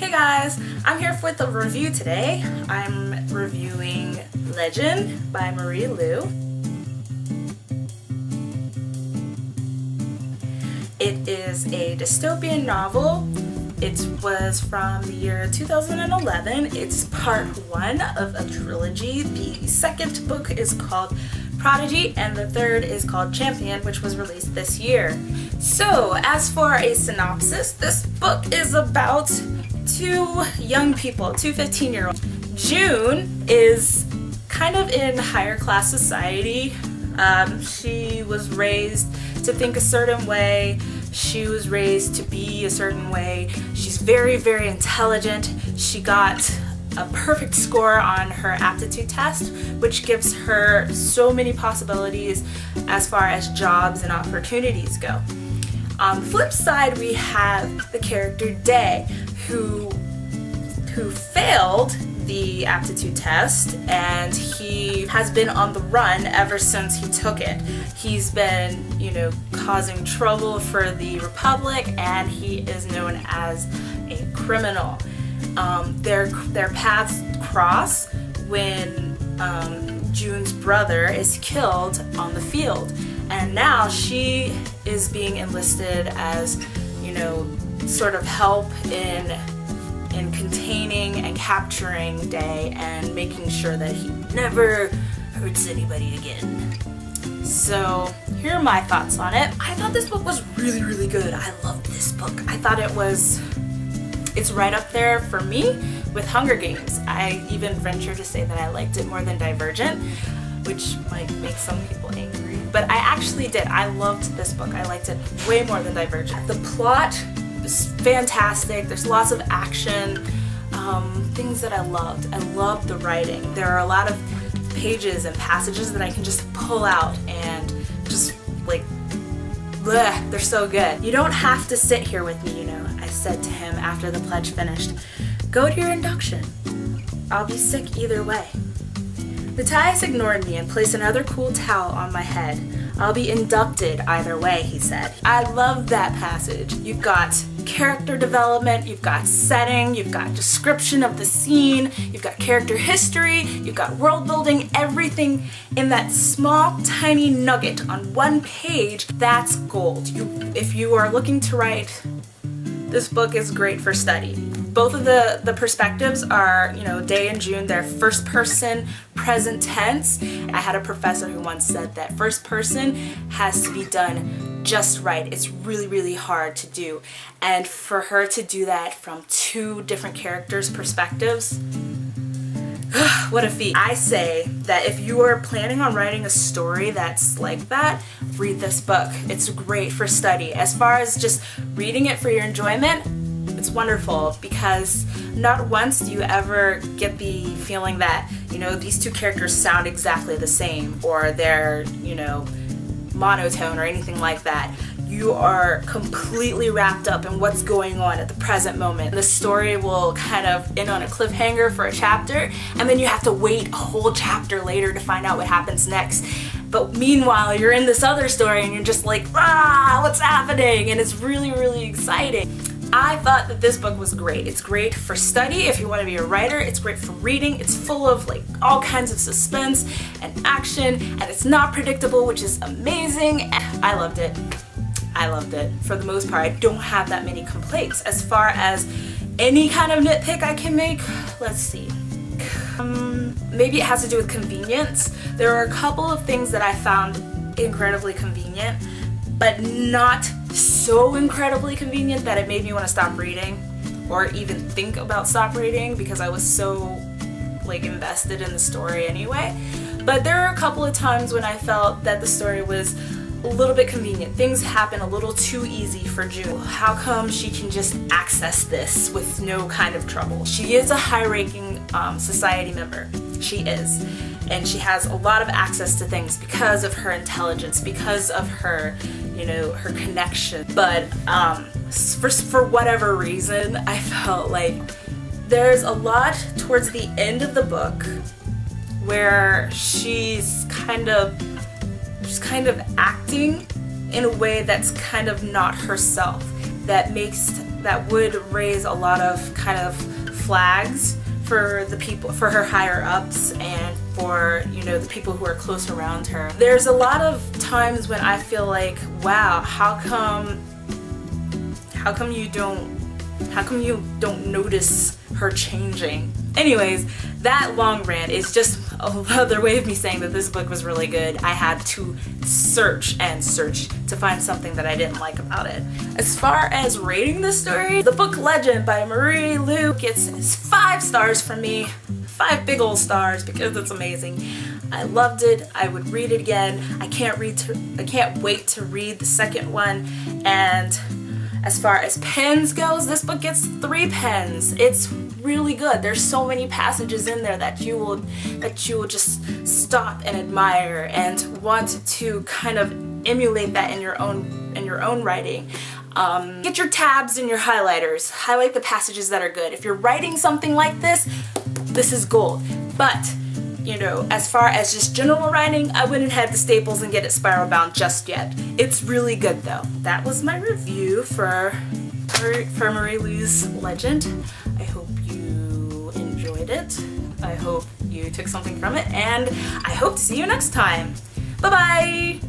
Hey guys, I'm here with a review today. I'm reviewing Legend by Marie Lu. It is a dystopian novel. It was from the year 2011. It's part one of a trilogy. The second book is called Prodigy and the third is called Champion, which was released this year. So, as for a synopsis, this book is about two young people, two 15-year-olds. June is kind of in higher class society. She was raised to think a certain way. She was raised to be a certain way. She's very, very intelligent. She got a perfect score on her aptitude test, which gives her so many possibilities as far as jobs and opportunities go. On the flip side, we have the character Day, who failed the aptitude test, and he has been on the run ever since he took it. He's been, causing trouble for the Republic, and he is known as a criminal. Their paths cross when June's brother is killed on the field, and now she is being enlisted as, sort of help in containing and capturing Day and making sure that he never hurts anybody again. So here are my thoughts on it. I thought this book was really, really good. I loved this book. I thought it's right up there for me with Hunger Games. I even venture to say that I liked it more than Divergent, which might make some people angry, but I actually did. I loved this book. I liked it way more than Divergent. The plot is fantastic. There's lots of action, things that I loved. I loved the writing. There are a lot of pages and passages that I can just pull out and just bleh, they're so good. You don't have to sit here with me, I said to him after the pledge finished. Go to your induction. I'll be sick either way. Matthias ignored me and placed another cool towel on my head. I'll be inducted either way, he said. I love that passage. You've got character development, you've got setting, you've got description of the scene, you've got character history, you've got world building, everything in that small, tiny nugget on one page. That's gold. If you are looking to write, this book is great for study. Both of the perspectives are, Day and June, they're first person, present tense. I had a professor who once said that first person has to be done just right. It's really, really hard to do. And for her to do that from two different characters' perspectives, what a feat. I say that if you are planning on writing a story that's like that, read this book. It's great for study. As far as just reading it for your enjoyment, it's wonderful, because not once do you ever get the feeling that, these two characters sound exactly the same, or they're, monotone or anything like that. You are completely wrapped up in what's going on at the present moment. The story will kind of end on a cliffhanger for a chapter, and then you have to wait a whole chapter later to find out what happens next. But meanwhile, you're in this other story and you're just like, what's happening? And it's really, really exciting. I thought that this book was great. It's great for study if you want to be a writer. It's great for reading. It's full of all kinds of suspense and action, and it's not predictable, which is amazing. I loved it. I loved it. For the most part, I don't have that many complaints. As far as any kind of nitpick I can make, let's see. Maybe it has to do with convenience. There are a couple of things that I found incredibly convenient, but not so incredibly convenient that it made me want to stop reading or even think about stop reading, because I was so invested in the story anyway. But there are a couple of times when I felt that the story was a little bit convenient. Things happen a little too easy for June. How come she can just access this with no kind of trouble? She is a high-ranking society member. She is. And she has a lot of access to things because of her intelligence, because of her, her connection. But for whatever reason, I felt like there's a lot towards the end of the book where she's kind of acting in a way that's kind of not herself, that makes that would raise a lot of kind of flags for the people, for her higher ups, and for, you know, the people who are close around her. There's a lot of times when I feel like, wow, how come you don't notice her changing? Anyways, that long rant is just another way of me saying that this book was really good. I had to search and search to find something that I didn't like about it. As far as rating the story, the book Legend by Marie Lu gets 5 stars from me. 5 big ol' stars, because it's amazing. I loved it. I would read it again. I can't wait to read the second one. And as far as pens goes, this book gets 3 pens. It's really good. There's so many passages in there that you will just stop and admire and want to kind of emulate that in your own writing. Get your tabs and your highlighters. Highlight the passages that are good. If you're writing something like this is gold. But, you know, as far as just general writing, I wouldn't head to Staples and get it spiral bound just yet. It's really good though. That was my review for Marie Lu's Legend. I hope you enjoyed it. I hope you took something from it, and I hope to see you next time. Bye bye!